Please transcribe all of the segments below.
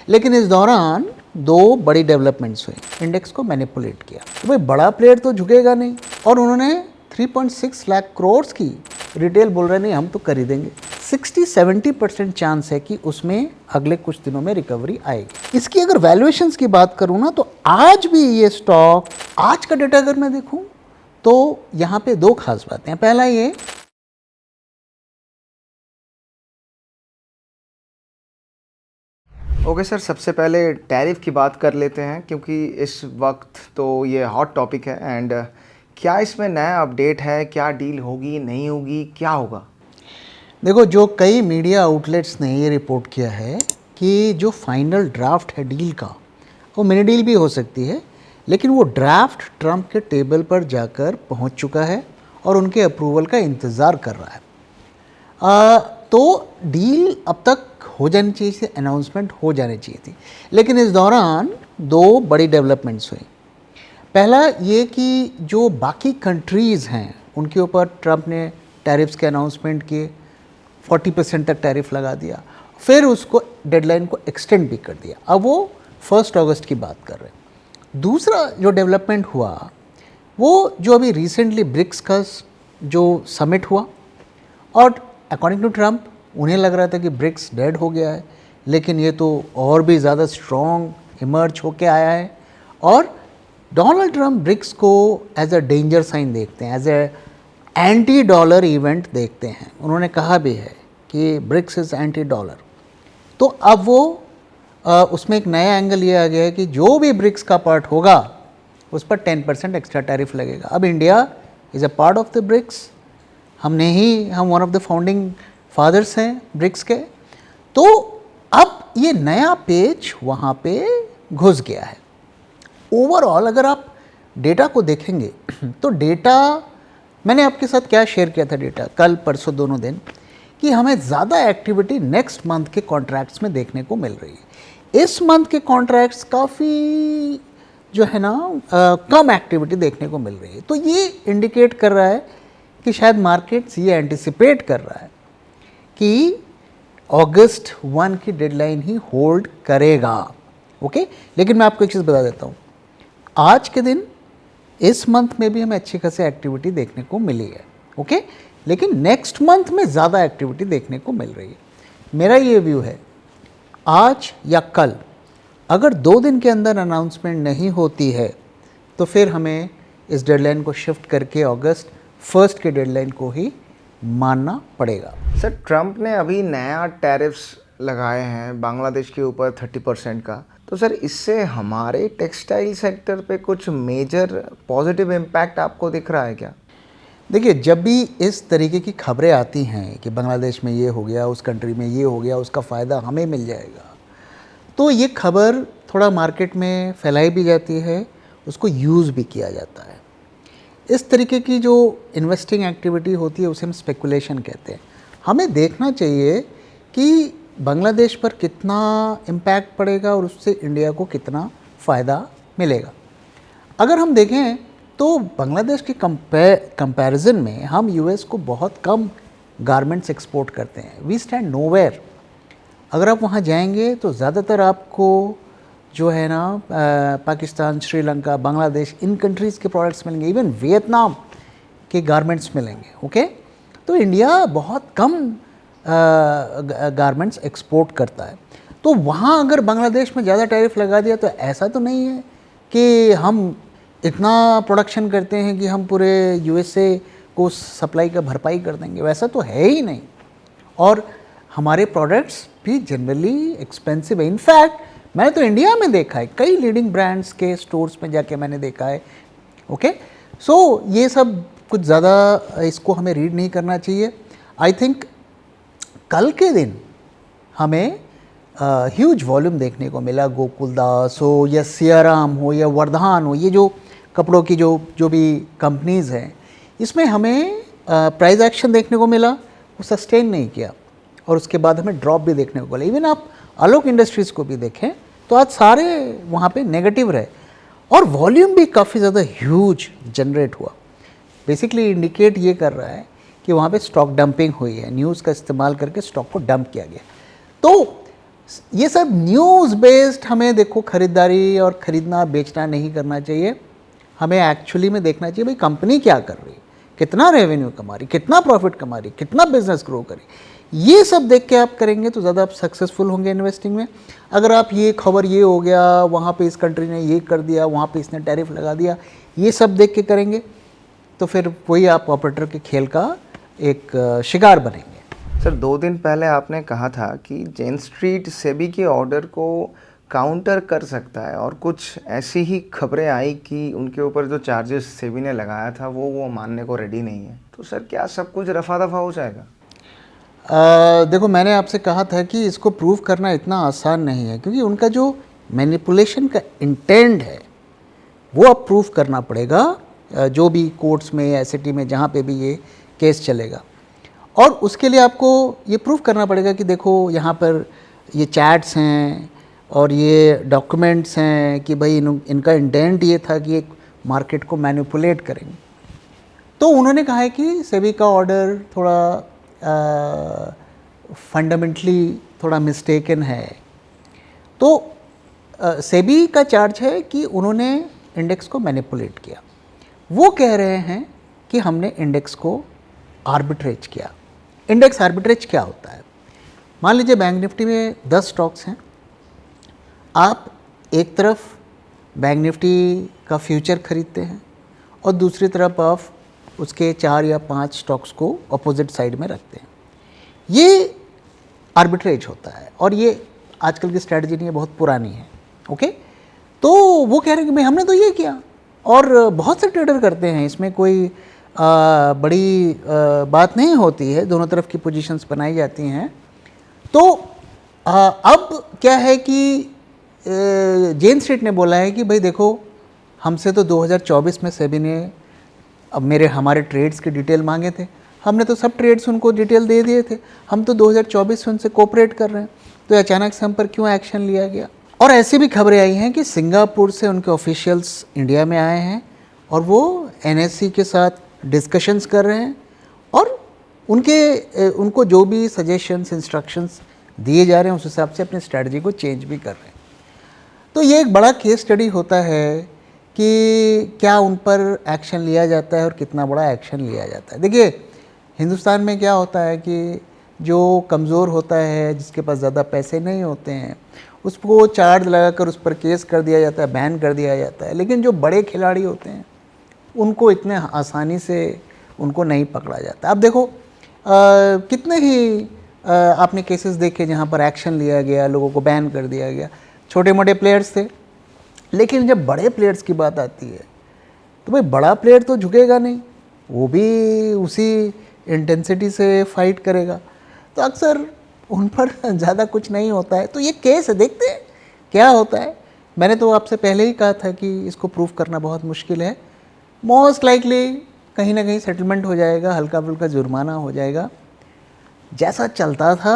लेकिन इस दौरान दो बड़ी डेवलपमेंट्स हुई, इंडेक्स को मैनिपुलेट किया। तो भाई बड़ा प्लेयर तो झुकेगा नहीं, और उन्होंने 3.6 लाख करोड़ की रिटेल बोल रहे नहीं हम तो खरीदेंगे। 60-70% चांस है कि उसमें अगले कुछ दिनों में रिकवरी आएगी। इसकी अगर वैल्यूएशंस की बात करूं ना, तो आज भी ये स्टॉक, आज का डेटा अगर मैं देखूं तो यहाँ पे दो खास बातें हैं। पहला ये ओके सर, सबसे पहले टैरिफ की बात कर लेते हैं क्योंकि इस वक्त तो ये हॉट टॉपिक है। एंड क्या इसमें नया अपडेट है? क्या डील होगी, नहीं होगी, क्या होगा? देखो, जो कई मीडिया आउटलेट्स ने ये रिपोर्ट किया है कि जो फाइनल ड्राफ्ट है डील का, वो मिनी डील भी हो सकती है, लेकिन वो ड्राफ्ट ट्रंप के टेबल पर जाकर पहुंच चुका है और उनके अप्रूवल का इंतज़ार कर रहा है। तो डील अब तक हो जानी चाहिए थी, अनाउंसमेंट हो जानी चाहिए थी, लेकिन इस दौरान दो बड़ी डेवलपमेंट्स हुई। पहला ये कि जो बाकी कंट्रीज़ हैं उनके ऊपर ट्रंप ने टैरिफ्स के अनाउंसमेंट किए, 40% तक टैरिफ लगा दिया, फिर उसको डेडलाइन को एक्सटेंड भी कर दिया। अब वो 1 अगस्त की बात कर रहे हैं। दूसरा जो डेवलपमेंट हुआ वो जो अभी रिसेंटली ब्रिक्स का जो समिट हुआ, और अकॉर्डिंग टू ट्रंप उन्हें लग रहा था कि ब्रिक्स डेड हो गया है, लेकिन ये तो और भी ज़्यादा स्ट्रॉन्ग इमर्ज होके आया है। और डोनाल्ड ट्रंप ब्रिक्स को एज अ डेंजर साइन देखते हैं, as a anti dollar event देखते हैं। उन्होंने कहा भी है कि ब्रिक्स इज़ एंटी डॉलर। तो अब वो उसमें एक नया एंगल ये आ गया है कि जो भी ब्रिक्स का पार्ट होगा उस पर 10% एक्स्ट्रा टैरिफ लगेगा। अब India is a part of the BRICS, हम one of the founding fathers हैं ब्रिक्स के। तो अब ये नया पेज वहाँ पे घुस गया है। ओवरऑल अगर आप डेटा को देखेंगे तो डेटा, मैंने आपके साथ क्या शेयर किया था डेटा कल परसों दोनों दिन, कि हमें ज़्यादा एक्टिविटी नेक्स्ट मंथ के कॉन्ट्रैक्ट्स में देखने को मिल रही है। इस मंथ के कॉन्ट्रैक्ट्स काफ़ी जो है ना कम एक्टिविटी देखने को मिल रही है। तो ये इंडिकेट कर रहा है कि शायद मार्केट्स ये एंटिसिपेट कर रहा है कि अगस्त 1 की डेडलाइन ही होल्ड करेगा। ओके, लेकिन मैं आपको एक चीज़ बता देता हूँ, आज के दिन इस मंथ में भी हमें अच्छी खासी एक्टिविटी देखने को मिली है। ओके, लेकिन नेक्स्ट मंथ में ज़्यादा एक्टिविटी देखने को मिल रही है। मेरा ये व्यू है, आज या कल अगर 2 दिन के अंदर अनाउंसमेंट नहीं होती है तो फिर हमें इस डेडलाइन को शिफ्ट करके अगस्त 1 के डेडलाइन को ही मानना पड़ेगा। सर, ट्रंप ने अभी नया टैरिफ्स लगाए हैं बांग्लादेश के ऊपर 30% का। तो सर, इससे हमारे टेक्सटाइल सेक्टर पे कुछ मेजर पॉजिटिव इम्पैक्ट आपको दिख रहा है क्या? देखिए, जब भी इस तरीके की खबरें आती हैं कि बांग्लादेश में ये हो गया, उस कंट्री में ये हो गया, उसका फ़ायदा हमें मिल जाएगा, तो ये खबर थोड़ा मार्केट में फैलाई भी जाती है, उसको यूज़ भी किया जाता है। इस तरीके की जो इन्वेस्टिंग एक्टिविटी होती है उसे हम स्पेकुलेशन कहते हैं। हमें देखना चाहिए कि बांग्लादेश पर कितना इम्पैक्ट पड़ेगा और उससे इंडिया को कितना फ़ायदा मिलेगा। अगर हम देखें तो बांग्लादेश के कंपैरिजन में हम यूएस को बहुत कम गारमेंट्स एक्सपोर्ट करते हैं। We stand nowhere. अगर आप वहाँ जाएंगे तो ज़्यादातर आपको जो है ना पाकिस्तान, श्रीलंका, बांग्लादेश, इन कंट्रीज़ के प्रोडक्ट्स मिलेंगे, इवन वियतनाम के गारमेंट्स मिलेंगे। ओके, तो इंडिया बहुत कम गारमेंट्स एक्सपोर्ट करता है। तो वहाँ अगर बांग्लादेश में ज़्यादा टैरिफ लगा दिया तो ऐसा तो नहीं है कि हम इतना प्रोडक्शन करते हैं कि हम पूरे यूएसए को सप्लाई का भरपाई कर देंगे, वैसा तो है ही नहीं। और हमारे प्रोडक्ट्स भी जनरली एक्सपेंसिव है। इनफैक्ट मैंने तो इंडिया में देखा है, कई लीडिंग ब्रांड्स के स्टोर्स में जाके मैंने देखा है। ओके, सो ये सब कुछ ज़्यादा इसको हमें रीड नहीं करना चाहिए। आई थिंक कल के दिन हमें ह्यूज वॉल्यूम देखने को मिला। गोकुलदास हो या सियाराम हो या वर्धान हो, ये जो कपड़ों की जो भी कंपनीज़ हैं, इसमें हमें प्राइस एक्शन देखने को मिला, वो सस्टेन नहीं किया और उसके बाद हमें ड्रॉप भी देखने को मिला। इवन आप आलोक इंडस्ट्रीज़ को भी देखें तो आज सारे वहाँ पे नेगेटिव रहे और वॉल्यूम भी काफ़ी ज़्यादा ह्यूज जनरेट हुआ। बेसिकली इंडिकेट ये कर रहा है कि वहाँ पे स्टॉक डंपिंग हुई है, न्यूज़ का इस्तेमाल करके स्टॉक को डंप किया गया। तो ये सब न्यूज़ बेस्ड हमें देखो खरीदारी और ख़रीदना बेचना नहीं करना चाहिए। हमें एक्चुअली में देखना चाहिए भाई कंपनी क्या कर रही है, कितना रेवेन्यू कमा रही, कितना प्रॉफिट कमा रही, कितना बिजनेस ग्रो करी। ये सब देख के आप करेंगे तो ज़्यादा आप सक्सेसफुल होंगे इन्वेस्टिंग में। अगर आप ये खबर ये हो गया, वहाँ पे इस कंट्री ने ये कर दिया, वहाँ पे इसने टैरिफ लगा दिया, ये सब देख के करेंगे तो फिर वही आप ऑपरेटर के खेल का एक शिकार बनेंगे। सर 2 दिन पहले आपने कहा था कि जेन स्ट्रीट सेबी के ऑर्डर को काउंटर कर सकता है और कुछ ऐसी ही खबरें आई कि उनके ऊपर जो चार्जेस सेबी ने लगाया था वो मानने को रेडी नहीं है। तो सर क्या सब कुछ रफा दफा हो जाएगा? देखो मैंने आपसे कहा था कि इसको प्रूव करना इतना आसान नहीं है, क्योंकि उनका जो मैनिपुलेशन का इंटेंट है वो अब प्रूव करना पड़ेगा, जो भी कोर्ट्स में या एसआईटी में जहाँ पे भी ये केस चलेगा। और उसके लिए आपको ये प्रूव करना पड़ेगा कि देखो यहाँ पर ये चैट्स हैं और ये डॉक्यूमेंट्स हैं कि भाई इनका इंटेंट ये था कि एक मार्केट को मैनिपुलेट करेंगे। तो उन्होंने कहा है कि सेबी का ऑर्डर थोड़ा फंडामेंटली थोड़ा मिस्टेकन है। तो सेबी का चार्ज है कि उन्होंने इंडेक्स को मैनिपुलेट किया। वो कह रहे हैं कि हमने इंडेक्स को आर्बिट्रेज किया। इंडेक्स आर्बिट्रेज क्या होता है? मान लीजिए बैंक निफ्टी में 10 स्टॉक्स हैं, आप एक तरफ बैंक निफ्टी का फ्यूचर खरीदते हैं और दूसरी तरफ आप उसके 4 या 5 स्टॉक्स को अपोजिट साइड में रखते हैं। ये आर्बिट्रेज होता है और ये आजकल की स्ट्रैटेजी नहीं है, बहुत पुरानी है। ओके, तो वो कह रहे हैं कि भाई हमने तो ये किया, और बहुत से ट्रेडर करते हैं, इसमें कोई बड़ी बात नहीं होती है, दोनों तरफ की पोजीशंस बनाई जाती हैं। तो अब क्या है कि जेन स्ट्रीट ने बोला है कि भाई देखो हमसे तो 2024 में सेबी ने अब हमारे ट्रेड्स की डिटेल मांगे थे, हमने तो सब ट्रेड्स उनको डिटेल दे दिए थे, हम तो 2024 से उनसे कोऑपरेट कर रहे हैं, तो अचानक से हम पर क्यों एक्शन लिया गया। और ऐसी भी खबरें आई हैं कि सिंगापुर से उनके ऑफिशियल्स इंडिया में आए हैं और वो एनएससी के साथ डिस्कशंस कर रहे हैं और उनको जो भी सजेशंस इंस्ट्रक्शंस दिए जा रहे हैं उस हिसाब से अपनी स्ट्रैटेजी को चेंज भी कर रहे हैं। तो ये एक बड़ा केस स्टडी होता है कि क्या उन पर एक्शन लिया जाता है और कितना बड़ा एक्शन लिया जाता है। देखिए हिंदुस्तान में क्या होता है कि जो कमज़ोर होता है, जिसके पास ज़्यादा पैसे नहीं होते हैं, उसको चार्ज लगाकर उस पर केस कर दिया जाता है, बैन कर दिया जाता है। लेकिन जो बड़े खिलाड़ी होते हैं उनको इतने आसानी से उनको नहीं पकड़ा जाता। अब देखो कितने ही आपने केसेस देखे जहाँ पर एक्शन लिया गया, लोगों को बैन कर दिया गया। छोटे मोटे प्लेयर्स थे, लेकिन जब बड़े प्लेयर्स की बात आती है तो भाई बड़ा प्लेयर तो झुकेगा नहीं, वो भी उसी इंटेंसिटी से फाइट करेगा। तो अक्सर उन पर ज़्यादा कुछ नहीं होता है। तो ये केस है, देखते हैं क्या होता है। मैंने तो आपसे पहले ही कहा था कि इसको प्रूव करना बहुत मुश्किल है। मोस्ट लाइकली कहीं ना कहीं सेटलमेंट हो जाएगा, हल्का फुल्का जुर्माना हो जाएगा। जैसा चलता था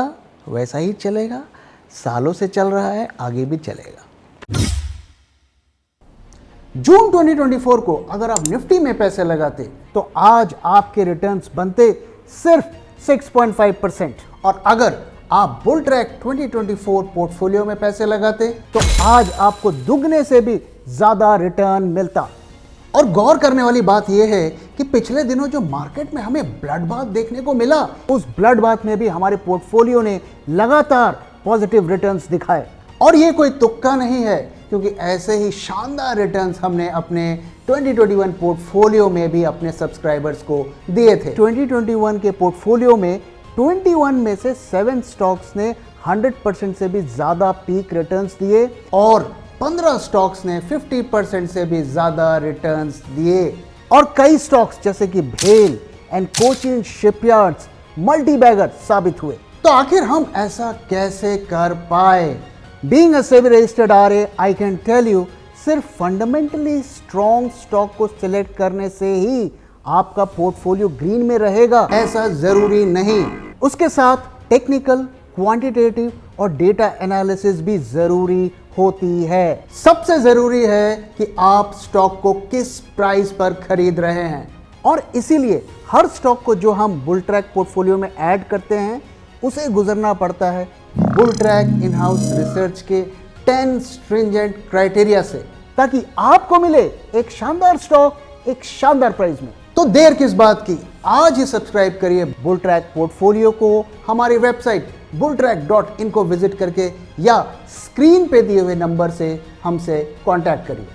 वैसा ही चलेगा, सालों से चल रहा है, आगे भी चलेगा। जून 2024 को अगर आप निफ्टी में पैसे लगाते तो आज आपके रिटर्न्स बनते सिर्फ 6.5%, और अगर आप बुल ट्रैक 2024 पोर्टफोलियो में पैसे लगाते तो आज आपको दुगने से भी ज्यादा रिटर्न मिलता। और गौर करने वाली बात यह है कि पिछले दिनों जो मार्केट में हमें ब्लड बाथ देखने को मिला, उस ब्लड बाथ में भी हमारे पोर्टफोलियो ने लगातार पॉजिटिव रिटर्न्स दिखाए। और ये कोई तुक्का नहीं है, क्योंकि ऐसे ही शानदार रिटर्न्स हमने अपने 2021 पोर्टफोलियो में भी अपने सब्सक्राइबर्स को दिए थे। 2021 के पोर्टफोलियो में 21 में से 7 स्टॉक्स ने 100% से भी ज्यादा पीक रिटर्न्स दिए और 15 स्टॉक्स ने 50% से भी ज्यादा रिटर्न्स दिए। और कई स्टॉक्स जैसे कि भेल and Cochin shipyards multi bagger साबित हुए। तो आखिर हम ऐसा कैसे कर पाए? Being a SEBI registered RA, I can tell you, सिर्फ फंडामेंटली स्ट्रॉन्ग स्टॉक को सिलेक्ट करने से ही आपका पोर्टफोलियो ग्रीन में रहेगा ऐसा जरूरी नहीं। उसके साथ टेक्निकल, क्वांटिटेटिव और डेटा एनालिसिस भी जरूरी होती है। सबसे जरूरी है कि आप स्टॉक को किस प्राइस पर खरीद रहे हैं, और इसीलिए हर स्टॉक को जो हम बुल ट्रैक पोर्टफोलियो में ऐड करते हैं उसे गुजरना पड़ता है bull track in house research के 10 स्ट्रिंजेंट क्राइटेरिया से, ताकि आपको मिले एक शानदार स्टॉक एक शानदार प्राइस में। तो देर किस बात की, आज ही सब्सक्राइब करिए बुल ट्रैक पोर्टफोलियो को हमारी वेबसाइट bulltrack.in को विजिट करके, या स्क्रीन पे दिए हुए नंबर से हमसे कांटेक्ट करिए।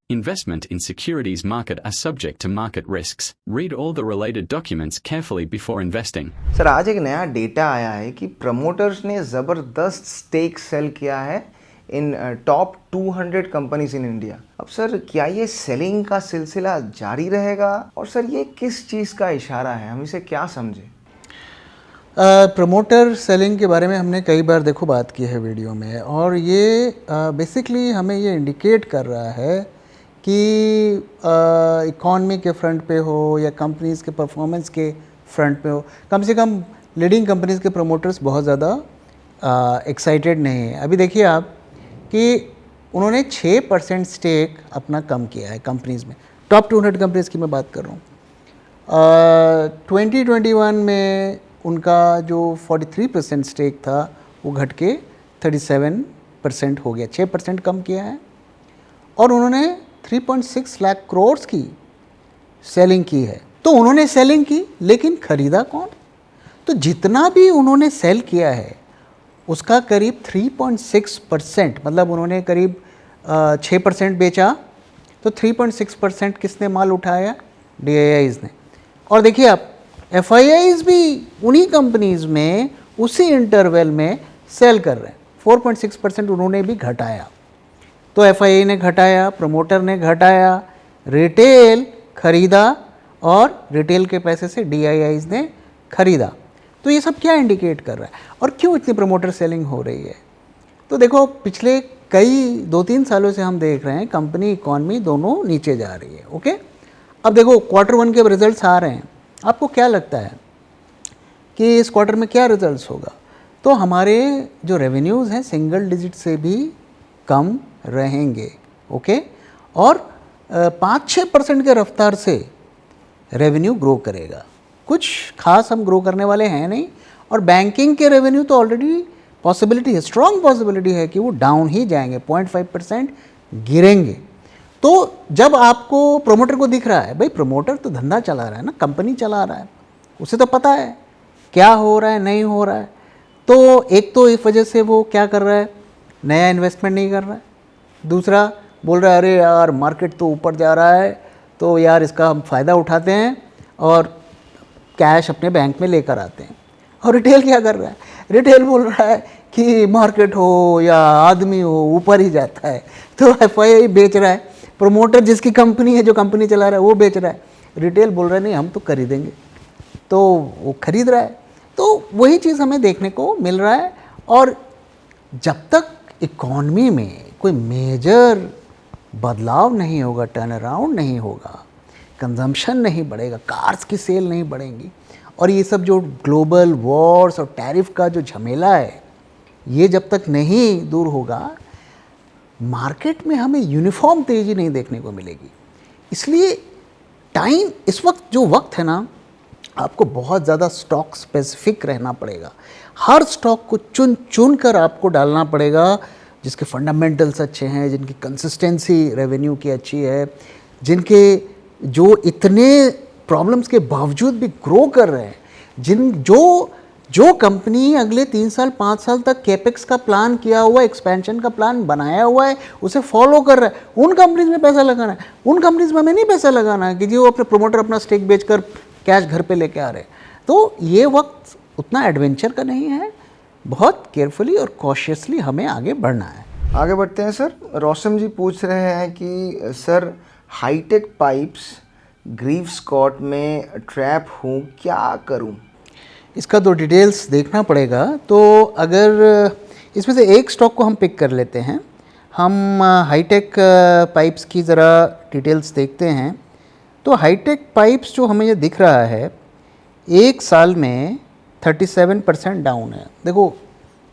Investment in securities market are subject to market risks. Read all the related documents carefully before investing. Sir आज एक नया डेटा आया है कि प्रमोटर्स ने ज़बरदस्त स्टेक सेल किया है इन टॉप 200 कंपनीज इन इंडिया। अब सर क्या ये सेलिंग का सिलसिला जारी रहेगा, और सर ये किस चीज़ का इशारा है, हम इसे क्या समझें? प्रमोटर सेलिंग के बारे में हमने कई बार देखो बात की है वीडियो में, और ये बेसिकली हमें ये इंडिकेट कर रहा है कि इकॉनमी के फ्रंट पे हो या कंपनीज़ के परफॉर्मेंस के फ्रंट पे हो, कम से कम लीडिंग कंपनीज़ के प्रमोटर्स बहुत ज़्यादा एक्साइटेड नहीं है। अभी देखिए आप कि उन्होंने 6% स्टेक अपना कम किया है कंपनीज़ में, टॉप 200 कंपनीज़ की मैं बात कर रहा हूँ। 2021 में उनका जो 43% स्टेक था वो घट के 37% हो गया, 6% कम किया है। और उन्होंने 3.6 लाख करोड़ की सेलिंग की है। तो उन्होंने सेलिंग की, लेकिन खरीदा कौन? तो जितना भी उन्होंने सेल किया है उसका करीब 3.6%, मतलब उन्होंने करीब 6% बेचा, तो 3.6% किसने माल उठाया? DIIs ने। और देखिए आप FIIs भी उन्हीं कंपनीज़ में उसी इंटरवल में सेल कर रहे हैं, 4.6% उन्होंने भी घटाया। तो FII ने घटाया, प्रमोटर ने घटाया, रिटेल खरीदा, और रिटेल के पैसे से DIIs ने खरीदा। तो ये सब क्या इंडिकेट कर रहा है, और क्यों इतनी प्रमोटर सेलिंग हो रही है? तो देखो पिछले कई 2-3 सालों से हम देख रहे हैं कंपनी इकॉनमी दोनों नीचे जा रही है। ओके, अब देखो Q1 के रिजल्ट्स आ रहे हैं, आपको क्या लगता है कि इस क्वार्टर में क्या रिजल्ट्स होगा? तो हमारे जो रेवेन्यूज़ हैं सिंगल डिजिट से भी कम रहेंगे। ओके, और 5-6% के रफ्तार से रेवेन्यू ग्रो करेगा। कुछ खास हम ग्रो करने वाले हैं नहीं, और बैंकिंग के रेवेन्यू तो ऑलरेडी पॉसिबिलिटी है, स्ट्रॉन्ग पॉसिबिलिटी है कि वो डाउन ही जाएंगे, 0.5% गिरेंगे। तो जब आपको प्रोमोटर को दिख रहा है, भाई प्रोमोटर तो धंधा चला रहा है ना, कंपनी चला रहा है, उसे तो पता है क्या हो रहा है नहीं हो रहा है। तो एक तो इस वजह से वो क्या कर रहा है, नया इन्वेस्टमेंट नहीं कर रहा है। दूसरा बोल रहा है अरे यार मार्केट तो ऊपर जा रहा है, तो यार इसका हम फ़ायदा उठाते हैं और कैश अपने बैंक में लेकर आते हैं। और रिटेल क्या कर रहा है? रिटेल बोल रहा है कि मार्केट हो या आदमी हो ऊपर ही जाता है, तो FII बेच रहा है, प्रोमोटर जिसकी कंपनी है जो कंपनी चला रहा है वो बेच रहा है, रिटेल बोल रहा है नहीं हम तो खरीदेंगे, तो वो खरीद रहा है। तो वही चीज़ हमें देखने को मिल रहा है। और जब तक इकॉनमी में कोई मेजर बदलाव नहीं होगा, टर्न अराउंड नहीं होगा, कंजम्पशन नहीं बढ़ेगा, कार्स की सेल नहीं बढ़ेंगी, और ये सब जो ग्लोबल वॉर्स और टैरिफ का जो झमेला है ये जब तक नहीं दूर होगा, मार्केट में हमें यूनिफॉर्म तेज़ी नहीं देखने को मिलेगी। इसलिए टाइम, इस वक्त जो वक्त है ना, आपको बहुत ज़्यादा स्टॉक स्पेसिफिक रहना पड़ेगा। हर स्टॉक को चुन चुन कर आपको डालना पड़ेगा, जिसके फंडामेंटल्स अच्छे हैं, जिनकी कंसिस्टेंसी रेवेन्यू की अच्छी है, जिनके जो इतने प्रॉब्लम्स के बावजूद भी ग्रो कर रहे हैं, जो कंपनी अगले 3 साल 5 साल तक कैपेक्स का प्लान किया हुआ, एक्सपेंशन का प्लान बनाया हुआ है, उसे फॉलो कर रहा है, उन कंपनीज में पैसा लगाना है। उन कंपनीज में हमें नहीं पैसा लगाना है कि जी वो अपने प्रोमोटर अपना स्टेक बेचकर कैश घर पे लेके आ रहे हैं। तो ये वक्त उतना एडवेंचर का नहीं है, बहुत केयरफुली और कॉशियसली हमें आगे बढ़ना है। आगे बढ़ते हैं सर। रोशम जी पूछ रहे हैं कि सर हाईटेक पाइप्स ग्रीव स्कॉट में ट्रैप हूँ, क्या करूँ? इसका तो डिटेल्स देखना पड़ेगा। तो अगर इसमें से एक स्टॉक को हम पिक कर लेते हैं, हम हाईटेक पाइप्स की ज़रा डिटेल्स देखते हैं। तो हाईटेक पाइप्स जो हमें ये दिख रहा है, एक साल में 37% डाउन है। देखो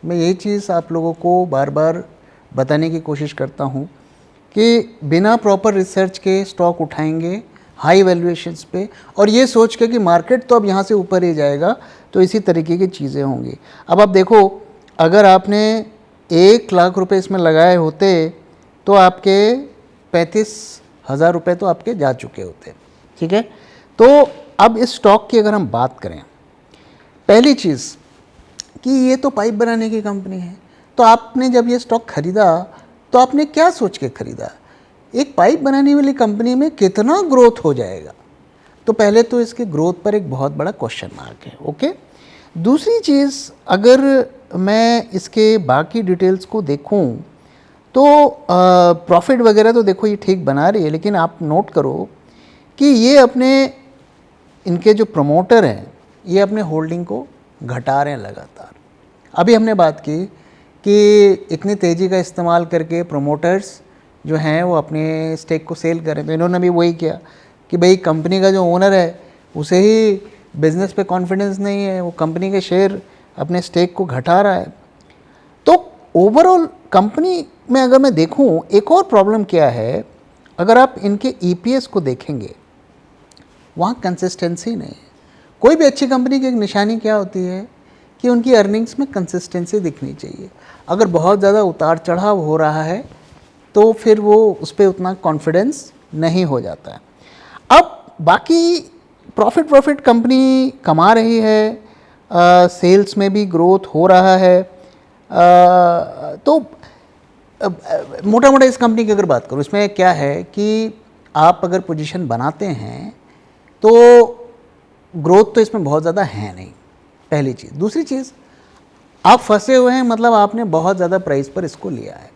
मैं यही चीज़ आप लोगों को बार बार बताने की कोशिश करता हूँ कि बिना प्रॉपर रिसर्च के स्टॉक उठाएंगे हाई वैल्यूएशंस पे, और ये सोच के कि मार्केट तो अब यहाँ से ऊपर ही जाएगा, तो इसी तरीके की चीज़ें होंगी। अब आप देखो अगर आपने 1,00,000 रुपए इसमें लगाए होते तो आपके 35,000 रुपये तो आपके जा चुके होते, ठीक है। तो अब इस स्टॉक की अगर हम बात करें, पहली चीज़ कि ये तो पाइप बनाने की कंपनी है, तो आपने जब ये स्टॉक खरीदा तो आपने क्या सोच के खरीदा? एक पाइप बनाने वाली कंपनी में कितना ग्रोथ हो जाएगा? तो पहले तो इसके ग्रोथ पर एक बहुत बड़ा क्वेश्चन मार्क है, ओके। दूसरी चीज़, अगर मैं इसके बाकी डिटेल्स को देखूं तो प्रॉफिट वगैरह तो देखो ये ठीक बना रही है, लेकिन आप नोट करो कि ये अपने, इनके जो प्रमोटर हैं ये अपने होल्डिंग को घटा रहे हैं लगातार। अभी हमने बात की कि इतनी तेज़ी का इस्तेमाल करके प्रमोटर्स जो हैं वो अपने स्टेक को सेल करें, तो इन्होंने भी वही किया कि भाई कंपनी का जो ओनर है उसे ही बिज़नेस पे कॉन्फिडेंस नहीं है, वो कंपनी के शेयर अपने स्टेक को घटा रहा है। तो ओवरऑल कंपनी में अगर मैं देखूं, एक और प्रॉब्लम क्या है, अगर आप इनके ईपीएस को देखेंगे वहाँ कंसिस्टेंसी नहीं है। कोई भी अच्छी कंपनी की एक निशानी क्या होती है कि उनकी अर्निंग्स में कंसिस्टेंसी दिखनी चाहिए। अगर बहुत ज़्यादा उतार चढ़ाव हो रहा है तो फिर वो उस पर उतना कॉन्फिडेंस नहीं हो जाता है। अब बाकी प्रॉफिट कंपनी कमा रही है, सेल्स में भी ग्रोथ हो रहा है, तो मोटा मोटा इस कंपनी की अगर बात करूँ, इसमें क्या है कि आप अगर पोजीशन बनाते हैं तो ग्रोथ तो इसमें बहुत ज़्यादा है नहीं, पहली चीज़। दूसरी चीज़, आप फंसे हुए हैं, मतलब आपने बहुत ज़्यादा प्राइस पर इसको लिया है।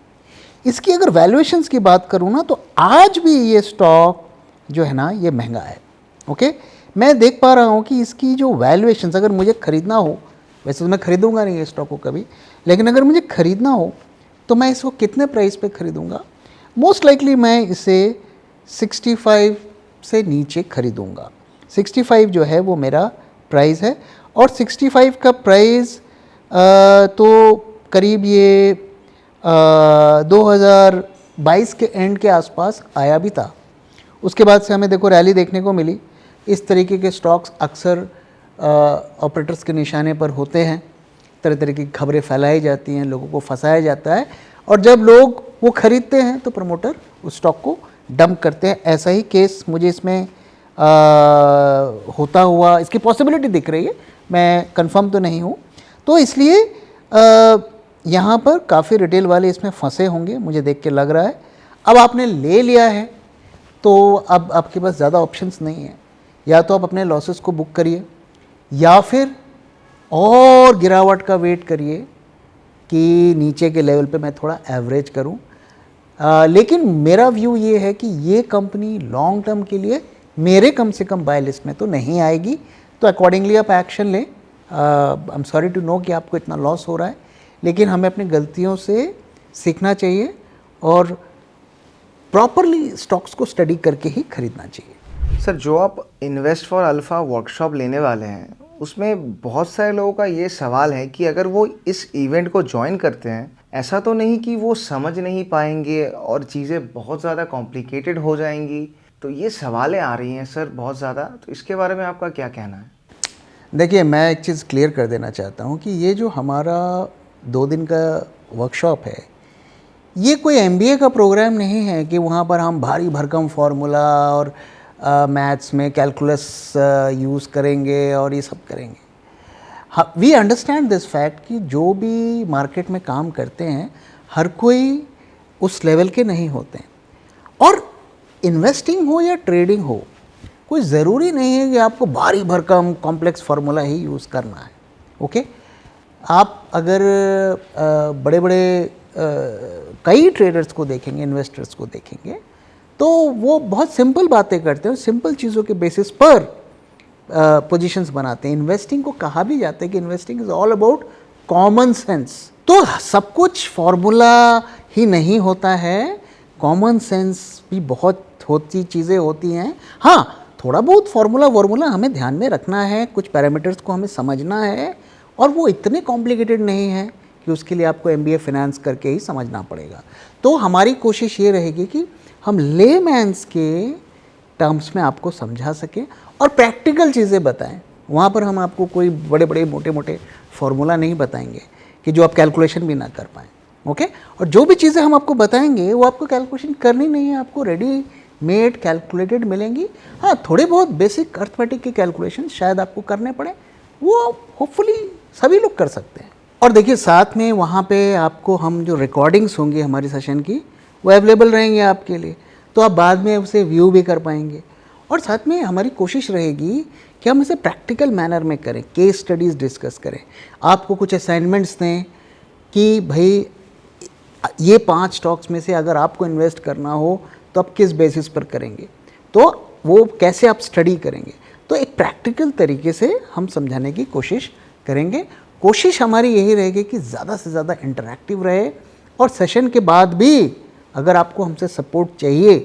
इसकी अगर वैल्यूएशंस की बात करूँ ना, तो आज भी ये स्टॉक जो है ना ये महंगा है, ओके। मैं देख पा रहा हूँ कि इसकी जो वैल्यूएशंस, अगर मुझे ख़रीदना हो, वैसे तो मैं ख़रीदूँगा नहीं ये स्टॉक को कभी, लेकिन अगर मुझे ख़रीदना हो तो मैं इसको कितने प्राइस पे ख़रीदूँगा? मोस्ट लाइकली मैं इसे 65 से नीचे ख़रीदूँगा। 65 जो है वो मेरा प्राइस है, और 65 का प्राइस तो करीब ये 2022 के एंड के आसपास आया भी था। उसके बाद से हमें देखो रैली देखने को मिली। इस तरीके के स्टॉक्स अक्सर ऑपरेटर्स के निशाने पर होते हैं, तरह तरह की खबरें फैलाई जाती हैं, लोगों को फंसाया जाता है, और जब लोग वो खरीदते हैं तो प्रमोटर उस स्टॉक को डंप करते हैं। ऐसा ही केस मुझे इसमें होता हुआ, इसकी पॉसिबिलिटी दिख रही है, मैं कंफर्म तो नहीं हूँ। तो इसलिए यहाँ पर काफ़ी रिटेल वाले इसमें फंसे होंगे, मुझे देख के लग रहा है। अब आपने ले लिया है तो अब आपके पास ज़्यादा ऑप्शंस नहीं है, या तो आप अपने लॉसेस को बुक करिए, या फिर और गिरावट का वेट करिए कि नीचे के लेवल पे मैं थोड़ा एवरेज करूं। लेकिन मेरा व्यू ये है कि ये कंपनी लॉन्ग टर्म के लिए मेरे कम से कम बाय लिस्ट में तो नहीं आएगी, तो अकॉर्डिंगली आप एक्शन लें। I am sorry to know कि आपको इतना लॉस हो रहा है, लेकिन हमें अपनी गलतियों से सीखना चाहिए और प्रॉपरली स्टॉक्स को स्टडी करके ही खरीदना चाहिए। सर, जो आप इन्वेस्ट फॉर अल्फ़ा वर्कशॉप लेने वाले हैं, उसमें बहुत सारे लोगों का ये सवाल है कि अगर वो इस इवेंट को ज्वाइन करते हैं, ऐसा तो नहीं कि वो समझ नहीं पाएंगे और चीज़ें बहुत ज़्यादा कॉम्प्लिकेटेड हो जाएंगी? तो ये सवालें आ रही हैं सर बहुत ज़्यादा, तो इसके बारे में आपका क्या कहना है? देखिए, मैं एक चीज़ क्लियर कर देना चाहता हूँ कि ये जो हमारा 2 दिन का वर्कशॉप है, ये कोई MBA का प्रोग्राम नहीं है कि वहाँ पर हम भारी भरकम फार्मूला और मैथ्स में कैलकुलस यूज़ करेंगे और ये सब करेंगे। वी अंडरस्टैंड दिस फैक्ट कि जो भी मार्केट में काम करते हैं हर कोई उस लेवल के नहीं होते हैं, और इन्वेस्टिंग हो या ट्रेडिंग हो, कोई ज़रूरी नहीं है कि आपको भारी भरकम कॉम्प्लेक्स फार्मूला ही यूज़ करना है, ओके। आप अगर बड़े बड़े कई ट्रेडर्स को देखेंगे, इन्वेस्टर्स को देखेंगे, तो वो बहुत सिंपल बातें करते हैं, सिंपल चीज़ों के बेसिस पर पोजीशंस बनाते हैं। इन्वेस्टिंग को कहा भी जाता है कि investing is all about common sense. तो सब कुछ फार्मूला ही नहीं होता है, कॉमन सेंस भी बहुत होती चीज़ें होती हैं। हाँ, थोड़ा बहुत फार्मूला हमें ध्यान में रखना है, कुछ पैरामीटर्स को हमें समझना है, और वो इतने कॉम्प्लिकेटेड नहीं है कि उसके लिए आपको MBA फाइनेंस करके ही समझना पड़ेगा। तो हमारी कोशिश ये रहेगी कि हम लेमैन्स के टर्म्स में आपको समझा सकें और प्रैक्टिकल चीज़ें बताएं। वहाँ पर हम आपको कोई बड़े बड़े मोटे मोटे फार्मूला नहीं बताएंगे, कि जो आप कैलकुलेशन भी ना कर पाएँ। ओके, और जो भी चीज़ें हम आपको बताएंगे वो आपको कैलकुलेशन करनी नहीं है, आपको रेडी मेड कैलकुलेटेड मिलेंगी। हाँ, थोड़े बहुत बेसिक अर्थमेटिक के कैलकुलेशन शायद आपको करने पड़े, वो होपफुली सभी लोग कर सकते हैं। और देखिए साथ में वहाँ पे आपको हम जो रिकॉर्डिंग्स होंगी हमारी सेशन की वो अवेलेबल रहेंगे आपके लिए, तो आप बाद में उसे व्यू भी कर पाएंगे। और साथ में हमारी कोशिश रहेगी कि हम इसे प्रैक्टिकल मैनर में करें, केस स्टडीज़ डिस्कस करें, आपको कुछ असाइनमेंट्स दें कि भाई ये 5 स्टॉक्स में से अगर आपको इन्वेस्ट करना हो तो आप किस बेसिस पर करेंगे, तो वो कैसे आप स्टडी करेंगे। तो एक प्रैक्टिकल तरीके से हम समझाने की कोशिश करेंगे। कोशिश हमारी यही रहेगी कि ज़्यादा से ज़्यादा इंटरैक्टिव रहे, और सेशन के बाद भी अगर आपको हमसे सपोर्ट चाहिए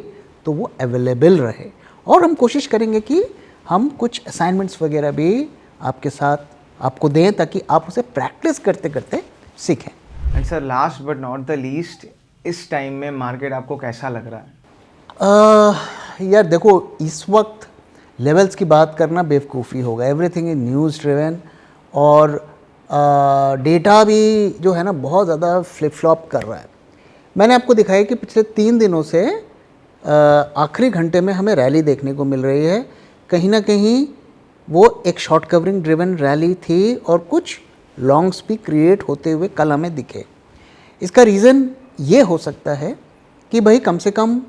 तो वो अवेलेबल रहे। और हम कोशिश करेंगे कि हम कुछ असाइनमेंट्स वगैरह भी आपके साथ आपको दें ताकि आप उसे प्रैक्टिस करते करते सीखें। And sir last but not the least, इस टाइम में मार्केट आपको कैसा लग रहा है? यार देखो, इस वक्त लेवल्स की बात करना बेवकूफ़ी होगा। एवरीथिंग इज न्यूज़ ड्रिवन, और डेटा भी जो है ना बहुत ज़्यादा फ्लिप फ्लॉप कर रहा है। मैंने आपको दिखाया कि पिछले 3 दिनों से आखिरी घंटे में हमें रैली देखने को मिल रही है। कहीं ना कहीं वो एक शॉर्ट कवरिंग ड्रिवन रैली थी, और कुछ लॉन्ग्स भी क्रिएट होते हुए कल हमें दिखे। इसका रीज़न ये हो सकता है कि भाई कम से कम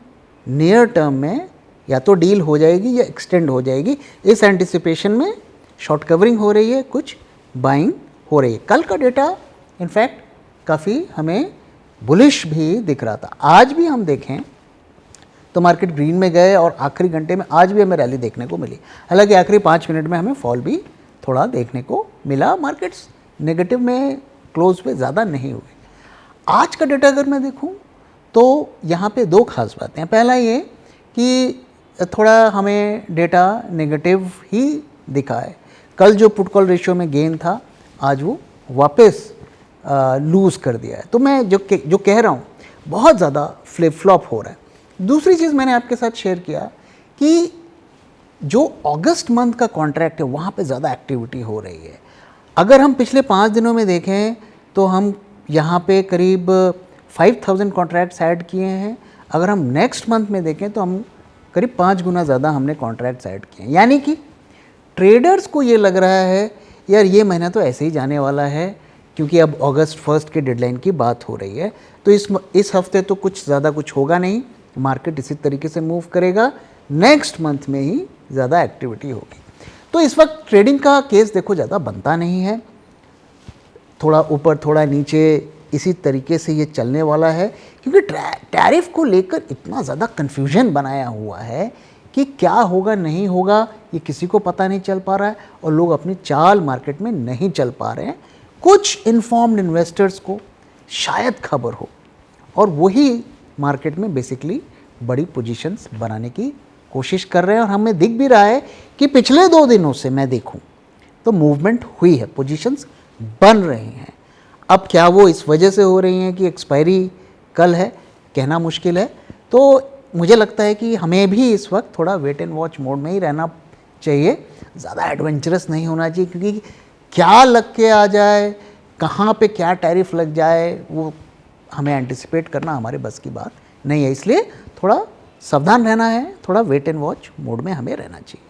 नियर टर्म में या तो डील हो जाएगी या एक्सटेंड हो जाएगी, इस एंटिसिपेशन में शॉर्ट कवरिंग हो रही है, कुछ बाइंग हो रही है। कल का डेटा इनफैक्ट काफ़ी हमें बुलिश भी दिख रहा था। आज भी हम देखें तो मार्केट ग्रीन में गए, और आखिरी घंटे में आज भी हमें रैली देखने को मिली। हालांकि आखिरी 5 मिनट में हमें फॉल भी थोड़ा देखने को मिला। मार्केट्स नेगेटिव में क्लोज पे ज़्यादा नहीं हुए। आज का डेटा अगर मैं देखूं तो यहाँ पे 2 खास बातें हैं। पहला ये कि थोड़ा हमें डेटा नेगेटिव ही दिखा है। कल जो पुट कॉल रेशियो में गेन था, आज वो वापस लूज़ कर दिया है। तो मैं जो कह रहा हूँ बहुत ज़्यादा फ्लिप फ्लॉप हो रहा है। दूसरी चीज़ मैंने आपके साथ शेयर किया कि जो अगस्त मंथ का कॉन्ट्रैक्ट है वहाँ पे ज़्यादा एक्टिविटी हो रही है। अगर हम पिछले 5 दिनों में देखें तो हम यहाँ पे करीब 5000 कॉन्ट्रैक्ट्स ऐड किए हैं। अगर हम नेक्स्ट मंथ में देखें तो हम करीब 5 गुना ज़्यादा हमने कॉन्ट्रैक्ट्स ऐड किए हैं। यानी कि ट्रेडर्स को ये लग रहा है यार ये महीना तो ऐसे ही जाने वाला है, क्योंकि अब अगस्त 1 के डेडलाइन की बात हो रही है, तो इस हफ्ते तो कुछ ज़्यादा कुछ होगा नहीं, मार्केट इसी तरीके से मूव करेगा, नेक्स्ट मंथ में ही ज़्यादा एक्टिविटी होगी। तो इस वक्त ट्रेडिंग का केस देखो ज़्यादा बनता नहीं है, थोड़ा ऊपर थोड़ा नीचे इसी तरीके से ये चलने वाला है, क्योंकि टैरिफ को लेकर इतना ज़्यादा कन्फ्यूजन बनाया हुआ है कि क्या होगा नहीं होगा ये किसी को पता नहीं चल पा रहा है, और लोग अपनी चाल मार्केट में नहीं चल पा रहे हैं। कुछ इन्फॉर्म्ड इन्वेस्टर्स को शायद खबर हो, और वही मार्केट में बेसिकली बड़ी पोजीशंस बनाने की कोशिश कर रहे हैं। और हमें दिख भी रहा है कि पिछले 2 दिनों से मैं देखूं तो मूवमेंट हुई है, पोजीशंस बन रही हैं। अब क्या वो इस वजह से हो रही हैं कि एक्सपायरी कल है, कहना मुश्किल है। तो मुझे लगता है कि हमें भी इस वक्त थोड़ा वेट एंड वॉच मोड में ही रहना चाहिए, ज़्यादा एडवेंचरस नहीं होना चाहिए, क्योंकि क्या लग के आ जाए, कहाँ पे क्या टैरिफ लग जाए, वो हमें एंटिसिपेट करना हमारे बस की बात नहीं है। इसलिए थोड़ा सावधान रहना है, थोड़ा वेट एंड वॉच मोड में हमें रहना चाहिए।